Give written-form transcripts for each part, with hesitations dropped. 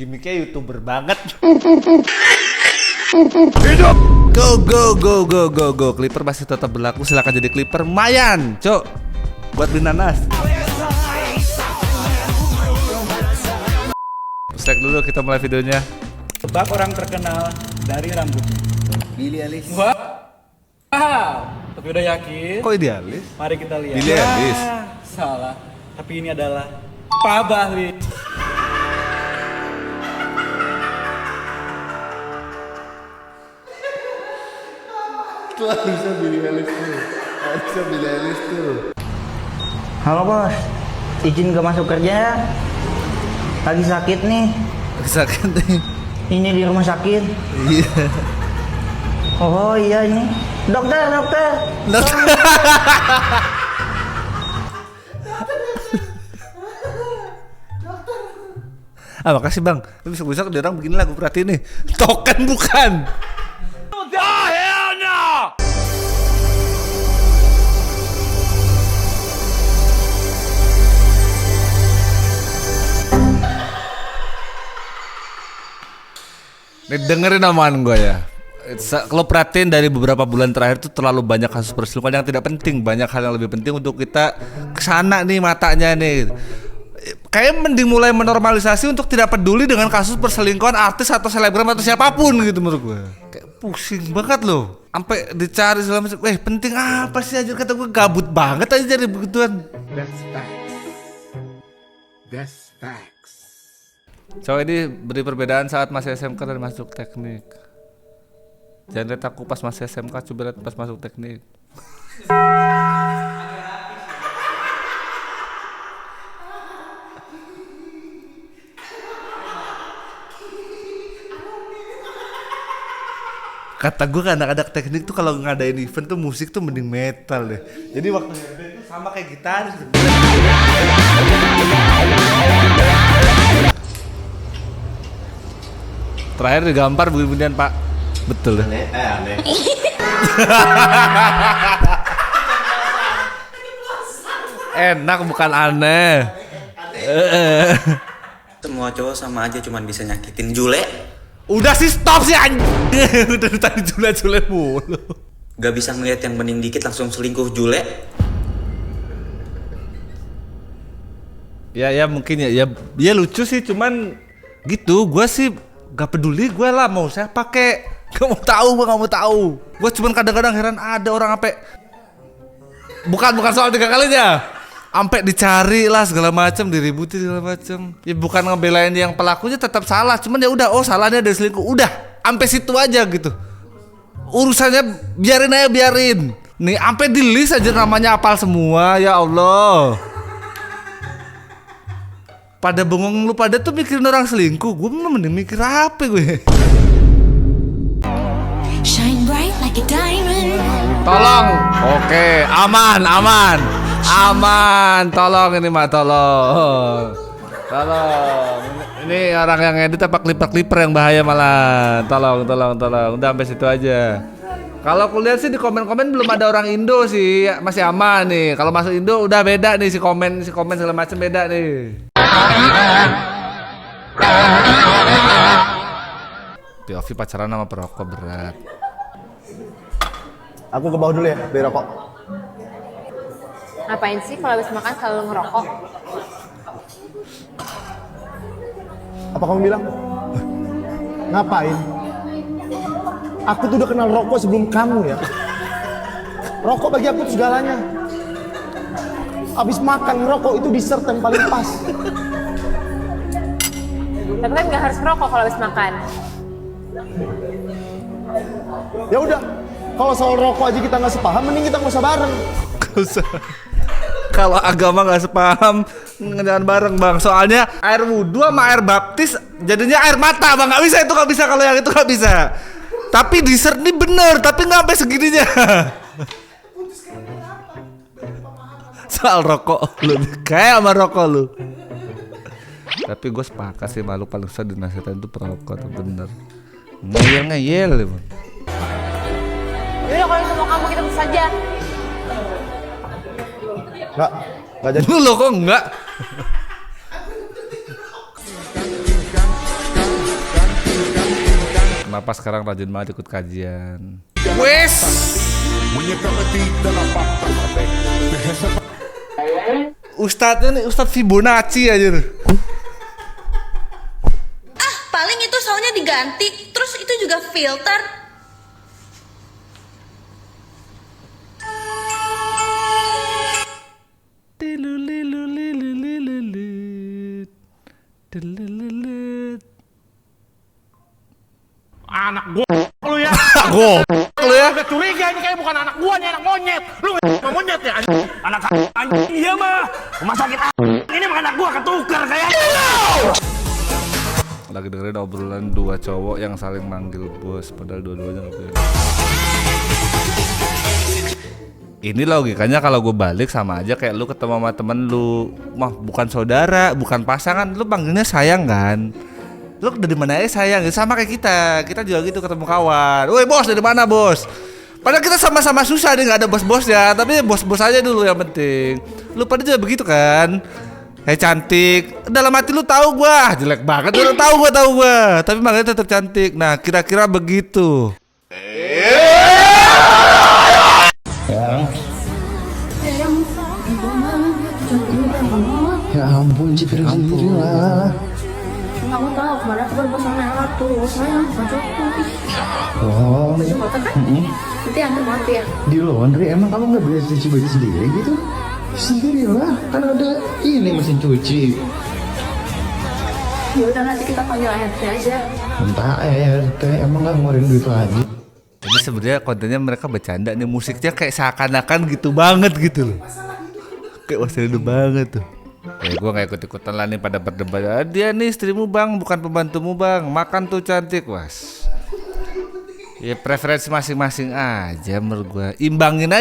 Gimiknya YouTuber banget. Go. Clipper masih tetap berlaku. Silakan jadi Clipper. Mayan, Cok. Buat beli nanas. Strike dulu, kita mulai videonya. Tebak orang terkenal dari rambutnya. Billie Eilish. Wow. Tapi udah yakin? Kok idealis? Mari kita lihat. Billie Eilish. Salah. Tapi ini adalah Pak Bahli. Harusnya Billie Eilish tuh. Halo bos, izin gak masuk kerja ya? Lagi sakit nih. Sakit nih. Ini di rumah sakit. Iya. Oh iya ini. Dokter. Makasih bang. Besok-besok dia orang begini lagu perhatiin nih. Token bukan. Nih dengerin omongan gue ya. Kalau perhatiin dari beberapa bulan terakhir tuh terlalu banyak kasus perselingkuhan yang tidak penting. Banyak hal yang lebih penting untuk kita kesana nih matanya nih. Kayak mending mulai menormalisasi untuk tidak peduli dengan kasus perselingkuhan artis atau selebgram atau siapapun gitu menurut gue. Kayak pusing banget loh. Sampai dicari segala macam. Penting apa sih aja, kata gue gabut banget aja jadi begituan. That's facts. So ini beri perbedaan saat masih SMK dan masuk teknik. Jangan lihat aku pas masih SMK, coba lihat pas masuk teknik. Kata gue kan anak-anak teknik tuh kalau ngadain event tuh musik tuh mending metal deh. Jadi waktu ngeband tuh sama kayak gitaris. Terakhir digampar begini-beginian Pak. Betul deh. Aneh. Enak bukan aneh. Semua cowok sama aja, cuman bisa nyakitin Jule. Udah sih stop sih anjing. Udah tadi Jule mulu. Gak bisa ngeliat yang bening dikit langsung selingkuh Jule. Ya mungkin ya lucu sih, cuman gitu. Gue sih gak peduli, gue lah mau saya pakai. Gak mau tahu. Gue cuman kadang-kadang heran ada orang sampai bukan soal 3 kalinya. Sampai dicari lah segala macam, diributi segala macam. Ya bukan ngebelain yang pelakunya tetap salah, cuman ya udah, oh salahnya dari selingkuh. Udah, sampai situ aja gitu. Urusannya biarin. Nih, sampai di list aja namanya apal semua, ya Allah. Pada bengong lu pada tuh mikirin orang selingkuh. Gue mending mikir apa gue. Shine bright like a diamond. Tolong. Oke, aman. Tolong ini mah tolong. Ini orang yang edit apa clipper yang bahaya malah. Tolong. Udah sampai situ aja. Kalau aku lihat sih di komen-komen belum ada orang Indo sih, masih aman nih. Kalau masuk Indo udah beda nih si komen segala macam beda nih. Piovi pacaran sama perokok berat. Aku ke bawah dulu ya, beli rokok. Ngapain sih kalau habis makan selalu ngerokok? Apa kamu bilang? Ngapain? Aku tuh udah kenal rokok sebelum kamu ya. Rokok bagi aku itu segalanya. Abis makan ngerokok itu dessert yang paling pas. Tapi kan nggak harus ngerokok kalau habis makan. Ya udah, kalau soal rokok aja kita nggak sepaham, mending kita nggak usah bareng. Kalau agama nggak sepaham, jangan bareng bang. Soalnya air wudhu sama air baptis jadinya air mata bang. Nggak bisa, itu nggak bisa, kalau yang itu nggak bisa. Tapi dessert ini bener, tapi nggak sampai segininya. Soal rokok lu kayak sama rokok lu. Tapi gue sepakat sih, malu paling susah dinasihatin itu perokok tuh bener. Ngeyel ya bang. Yaudah kalau itu mau kamu kita bisa saja. Nggak jadi. Lu lo kok enggak? Kenapa sekarang rajin banget ikut kajian? Wes. Ustadznya nih Ustadz Fibonacci aja. Ah, paling itu soundnya diganti. Terus itu juga filter. Anak gua lu ya. Lu ya. Udah curiga ini kayak bukan anak gua nih, anak monyet. Lu mau monyet ya? Anak anjing iya mah. Rumah sakit ini mah anak gua ketukar kayaknya. Lagi dengerin obrolan dua cowok yang saling manggil bos padahal dua-duanya nggak punya. Ini logikanya kalau gue balik sama aja kayak lu ketemu sama temen lu, mah bukan saudara, bukan pasangan, lu panggilnya sayang kan? Lu dari mana aja sayang? Sama kayak kita juga gitu ketemu kawan. Woi bos, dari mana bos? Padahal kita sama-sama susah nih, nggak ada bos-bos ya, tapi bos-bos aja dulu yang penting. Lu pada juga begitu kan? Cantik, dalam hati lu tahu gua jelek banget, lu tahu gua, tapi makanya tetap cantik. Nah kira-kira begitu. Ya ampun, Cipir sendiri lah. Kamu tahu kemarin aku bersama Ella tuh, sayang bukan cukup. Oh, Baju kotor kan? Nanti antar mati ya. di laundry emang kamu nggak bisa cuci baju sendiri gitu? Sendiri lah, kan ada ini mesin cuci. Ya udah nanti kita panggil ART aja. Entah RT emang nggak ngeluarin duit lagi. Ini sebenarnya kontennya mereka bercanda nih, musiknya kayak seakan-akan gitu banget gitu loh. Kayak masih hidup banget tuh. Gue gak ikut-ikutan lah nih pada berdebat. Dia nih istrimu bang, bukan pembantumu bang. Makan tuh cantik, was. Ya preferensi masing-masing aja menurut gue. Imbangin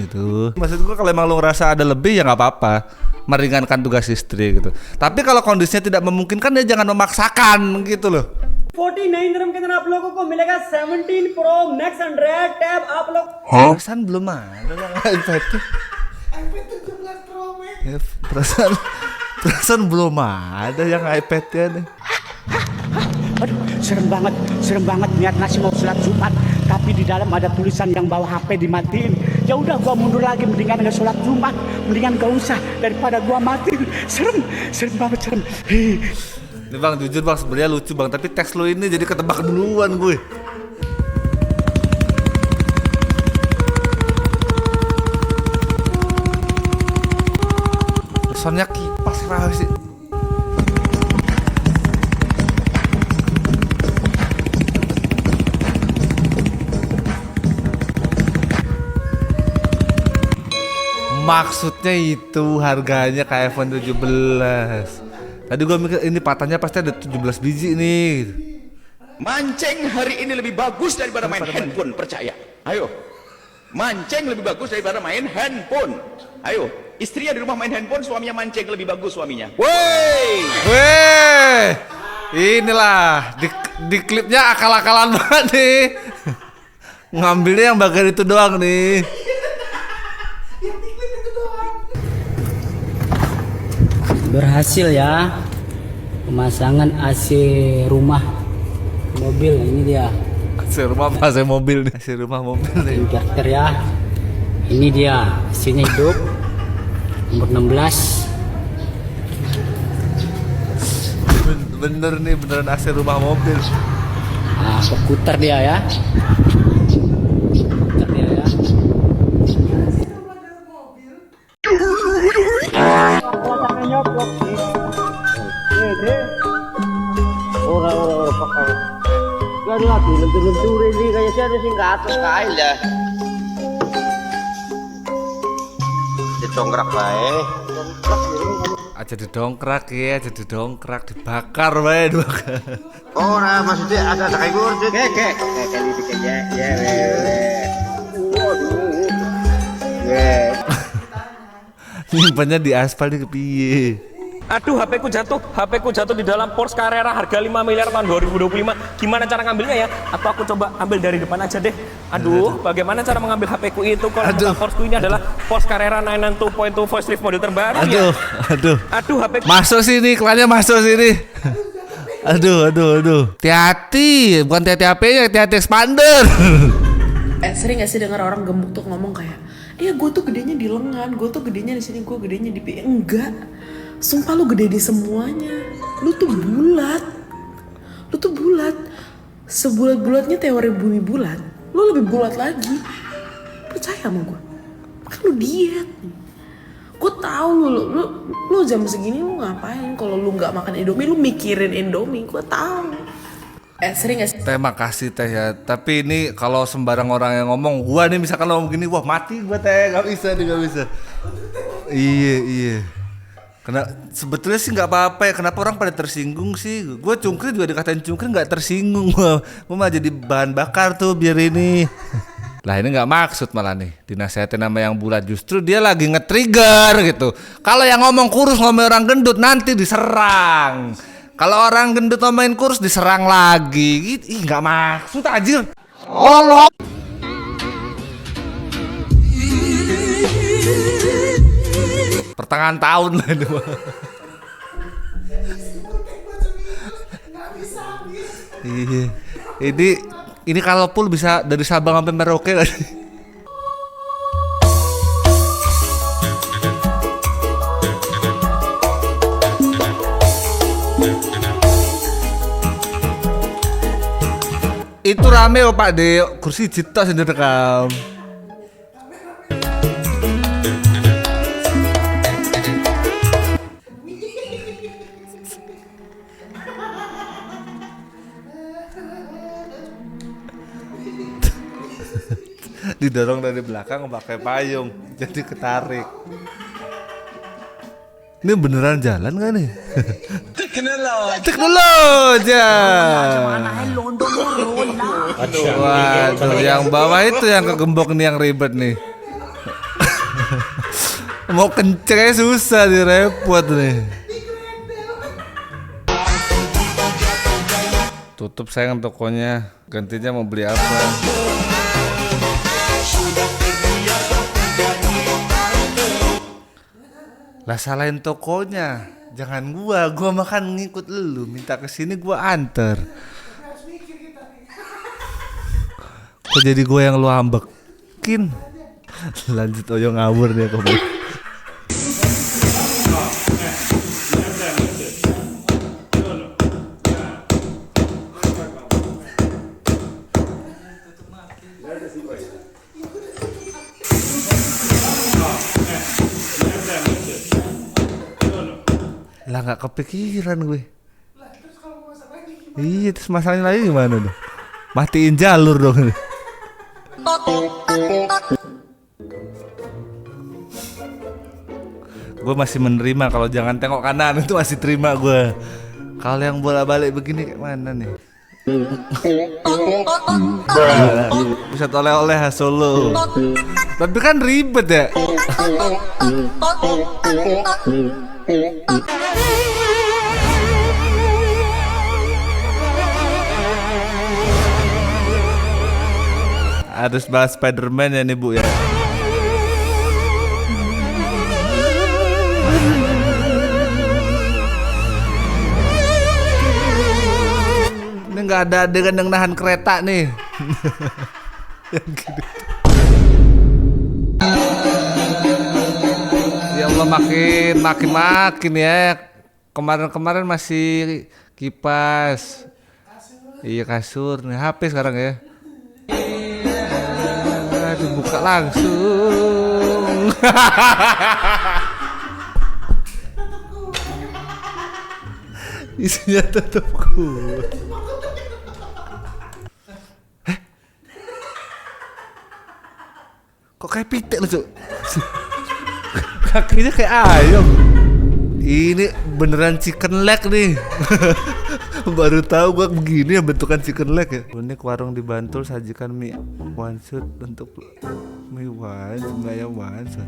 gitu. Maksud gue kalau emang lo ngerasa ada lebih ya gak apa-apa, meringankan tugas istri gitu. Tapi kalau kondisinya tidak memungkinkan ya jangan memaksakan gitu loh. 49 dirham के अंदर आप लोगों को मिलेगा 17 Pro Max Android tab आप लोग Perasaan belum ada yang iPad tuh. Ya, perasaan belum ada yang iPad-nya nih. Aduh, serem banget niat nasi mau sholat Jumat, tapi di dalam ada tulisan yang bawa HP dimatiin. Ya udah gua mundur lagi, mendingan nggak sholat Jumat, mendingan gak usah daripada gua matiin. Serem banget. Ini bang, jujur bang, sebenarnya lucu bang, tapi teks lo ini jadi ketebak duluan gue. Soalnya kipas rahasia sih. Maksudnya itu harganya kayak iPhone 17. Tadi gue mikir ini patahnya pasti ada 17 biji nih. Mancing hari ini lebih bagus daripada main handphone, percaya. Ayo. Mancing lebih bagus daripada main handphone. Ayo. Istrinya di rumah main handphone, suaminya mancing lebih bagus suaminya. Weh. Inilah di klipnya akal-akalan banget nih. Ngambilnya yang bagian itu doang nih. berhasil ya pemasangan AC rumah mobil. Ini dia AC rumah apa AC mobil nih? AC rumah mobil nih. inverter ya. Ini dia AC-nya hidup nomor 16. Bener nih, beneran AC rumah mobil. Nah, berputar dia ya. Berputar dia ya. Orang pakai. Gak lagi lentur-lentur ini kayak saya sing ke atas kail dah. Didongkrak baik. Aja didongkrak ya, aja didongkrak, dibakar bae dibakar. Ora maksudnya ada kayak gue kek kali dikit ya. Nyimpannya di aspal di kepiye. Aduh, HP ku jatuh di dalam Porsche Carrera harga 5 miliar tahun 2025. Gimana cara ngambilnya ya? Atau aku coba ambil dari depan aja deh. Aduh, bagaimana cara mengambil HP ku itu kalau bukan Porsche ku ini adalah Porsche Carrera 992.2 voice lift model terbaru ya. Aduh. Aduh, HP ku. Masuk sini, iklannya masuk sini. Aduh. Hati-hati, bukan hati-hati HP-nya, hati-hati expander. Sering gak sih dengar orang gemuk tuh ngomong kayak, gue tuh gedenya di lengan, gue tuh gedenya di sini, gue gedenya di pipi. Enggak, sumpah lu gede di semuanya. Lu tuh bulat. Sebulat-bulatnya teori bumi bulat, lu lebih bulat lagi. Percaya sama gue. Kan lu diet. Gue tahu lu jam segini lu ngapain? Kalau lu nggak makan Indomie, lu mikirin Indomie. Gue tahu. Sering gak sih? Terima kasih teh ya. Tapi ini kalau sembarang orang yang ngomong, gua nih misalkan ngomong gini, wah mati gua teh, nggak bisa. Iya. Karena sebetulnya sih nggak apa-apa ya. Kenapa orang pada tersinggung sih? Gua cungkring juga dikatain cungkring nggak tersinggung. Gua mah jadi bahan bakar tuh biar ini. Lah ini nggak maksud malah nih dinasihatin sama yang bulat, justru dia lagi nge-trigger gitu. Kalau yang ngomong kurus ngomong orang gendut nanti diserang. Kalau orang gendut ngomongin kurus diserang lagi. Gitu. Ih nggak maksud anjir. Allah. Pertengahan tahun lah ini. Iya. Ini kalau full bisa dari Sabang sampai Merauke gak sih? Itu rame loh Pak De, kursi cita sendiri rekam. Didorong dari belakang pakai payung, jadi ketarik. Ini beneran jalan gak nih? Teknologi. Waduh, yang bawah itu yang kegembok nih yang ribet nih. Mau kenceng susah, direpot nih. Tutup sayang tokonya, gantinya mau beli apa? Lah salahin tokonya, jangan gua makan ngikut lu, minta kesini gua anter. Kok jadi gua yang lu ambekin? Lanjut Oyo ngawur dia kok. Lah nggak kepikiran gue. Iya, terus masalahnya lagi gimana dong? Matiin jalur dong. Gue masih menerima kalau jangan tengok kanan, itu masih terima gue. Kalau yang bola-balik begini kayak mana nih? Bisa oleh-oleh Solo. Tapi kan ribet ya. Harus bahas Spider-Man ya nih Bu ya. Ini nggak ada adegan yang nahan kereta nih. Yang gitu. Ya Allah makin ya. Kemarin masih kipas. Iya kasur nih, HP sekarang ya. Dibuka langsung. Isinya tetap kuat. Kok kayak pitik lu, Cuk? Kakinya kayak ayam. Ini beneran chicken leg nih. Baru tahu gua begini ya bentukan chicken leg ya. Ini warung di Bantul sajikan mie wansut untuk mie wansut, ayam wansut.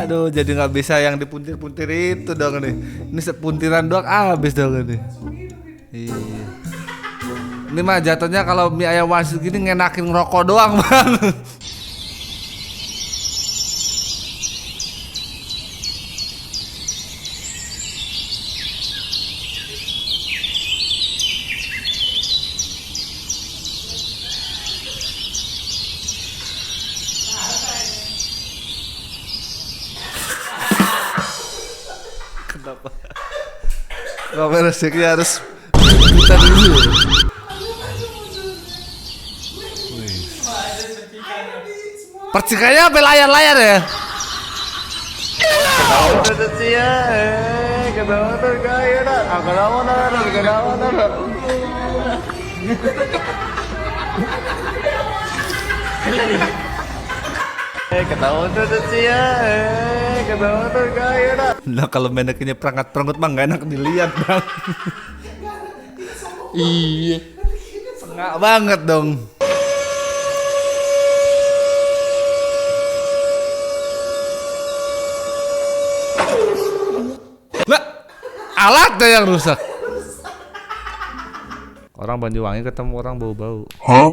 Aduh, jadi nggak bisa yang dipuntir-puntir itu dong nih. Ini sepuntiran doang habis dong nih. Iya. Ini mah jatuhnya kalau mie ayam wasit gini ngenakin ngerokok doang bang. Kenapa? Kamera resiknya harus kita dulu. Percikannya sampai layar-layar ya. Nah kalau meneknya perangkat-perangkat mah gak enak dilihat bang. Iya. Sengak banget dong. Lah, alatnya yang rusak. Orang Banyuwangi ketemu orang bau-bau. Hah?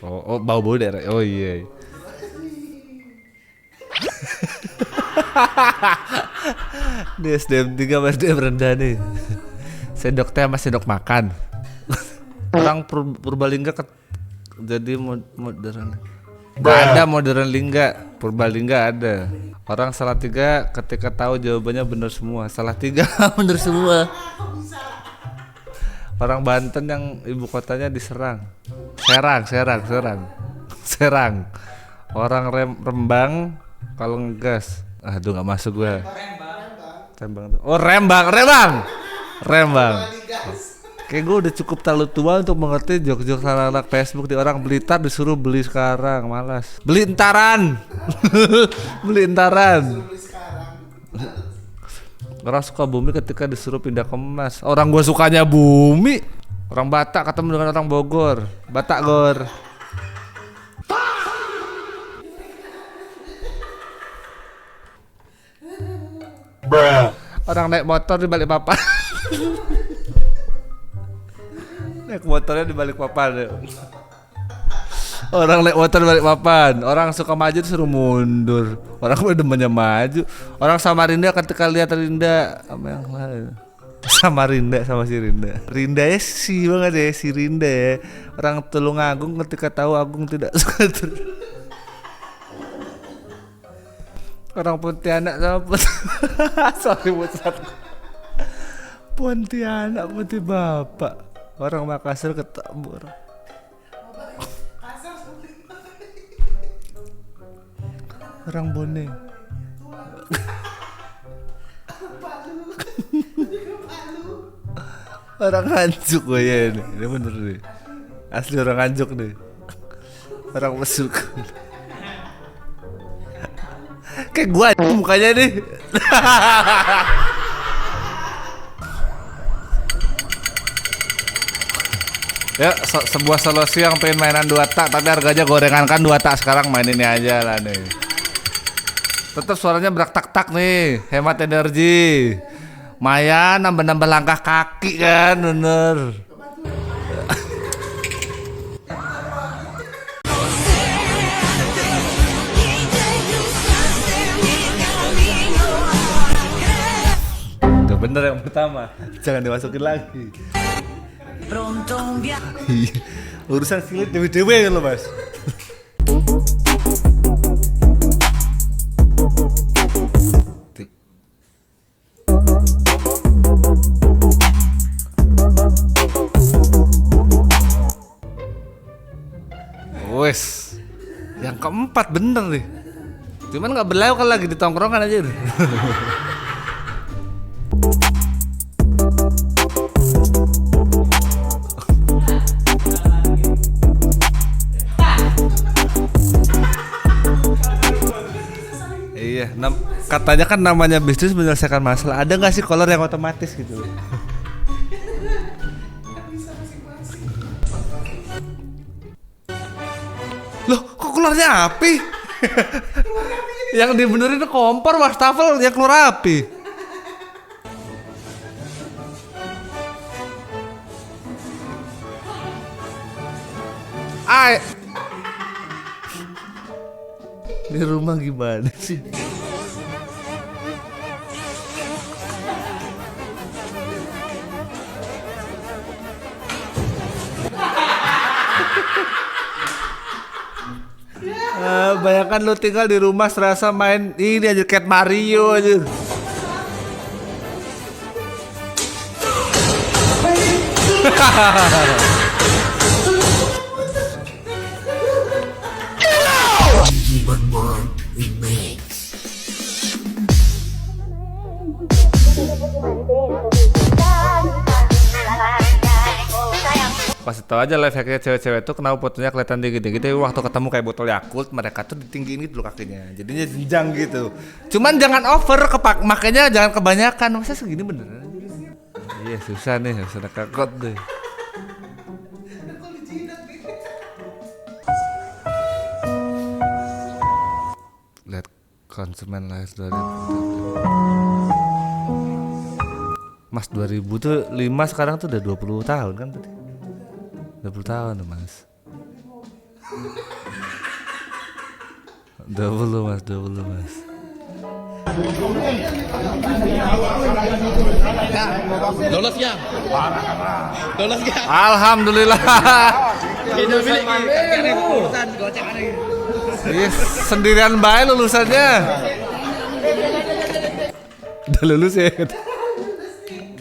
Oh, bau-bau daerah. Oh iya. Di SDM 3 sama SDM rendah nih. Sendok teh sama sendok makan. Orang Purbalingga jadi modern. Gak ada modern lingga, Purbalingga ada. Orang Salatiga ketika tahu jawabannya benar semua. Salatiga benar semua. Orang Banten yang ibu kotanya diserang. Serang. Orang Rembang kalau ngegas. Aduh nggak masuk gue. Rembang. Oh Rembang. Kayak gue udah cukup terlalu tua untuk mengerti jok-jok anak Facebook di orang Blitar disuruh beli sekarang, malas. Beli entaran. Orang Sukabumi ketika disuruh pindah ke Mas. Orang gue sukanya bumi. Orang Batak ketemu dengan orang Bogor. Batak Gor. Orang naik motor di Balikpapan. Naik motornya di Balikpapan. Orang naik motor di Balikpapan. Orang suka maju disuruh mundur. Orang udah demennya maju. Orang Samarinda ketika lihat Rinda sama yang lain. Sama si Rinda. Rinda ya si banget ya si Rinda ya. Orang Tulungagung ketika tahu Agung tidak suka orang Pontianak sama sorry Pusat. Pontianak putih bapak. Orang Makassar ketemu orang Bone. Orang Nganjuk gue ya ini bener nih. Asli orang Nganjuk nih. Orang Mesuk. Kayak gua mukanya nih. Ya sebuah solusi yang pengen mainan 2 tak tapi harganya gorengan kan 2 tak sekarang main ini aja lah nih. Tetap suaranya berak-tak-tak nih, hemat energi. Maya nambah-nambah langkah kaki kan bener. Udah bener yang pertama, jangan dimasukin lagi. Urusan silit dewe-dewe lo mas. Wes, yang keempat bener nih. Cuman nggak berlalu kan lagi di tongkrongan aja. Iya, katanya kan namanya bisnis menyelesaikan masalah. Ada nggak sih kolor yang otomatis gitu? Loh, kok keluarnya api? Yang dibenerin kompor, wastafel yang keluar api. Di rumah gimana sih? Bayangkan lu tinggal di rumah serasa main ini aja Cat Mario aja. Kasih tau aja life hacknya cewek-cewek tuh kenapa fotonya kelihatan tinggi-tinggi, tapi waktu ketemu kayak botol Yakult mereka tuh ditinggiin gitu loh kakinya, jadinya jenjang gitu. Cuman jangan over makanya jangan kebanyakan. Masa segini beneran? Iya susah nih, harus ada kakot deh. Lihat konsumen live 2000. Mas 2000 tuh 5 sekarang tuh udah 20 tahun kan berarti? 20 tahun tuh Mas. 20 Mas, 20 Mas. Lolos ya? Lolos ya? Alhamdulillah. Yes, sendirian baik lulusannya. Udah lulus ya.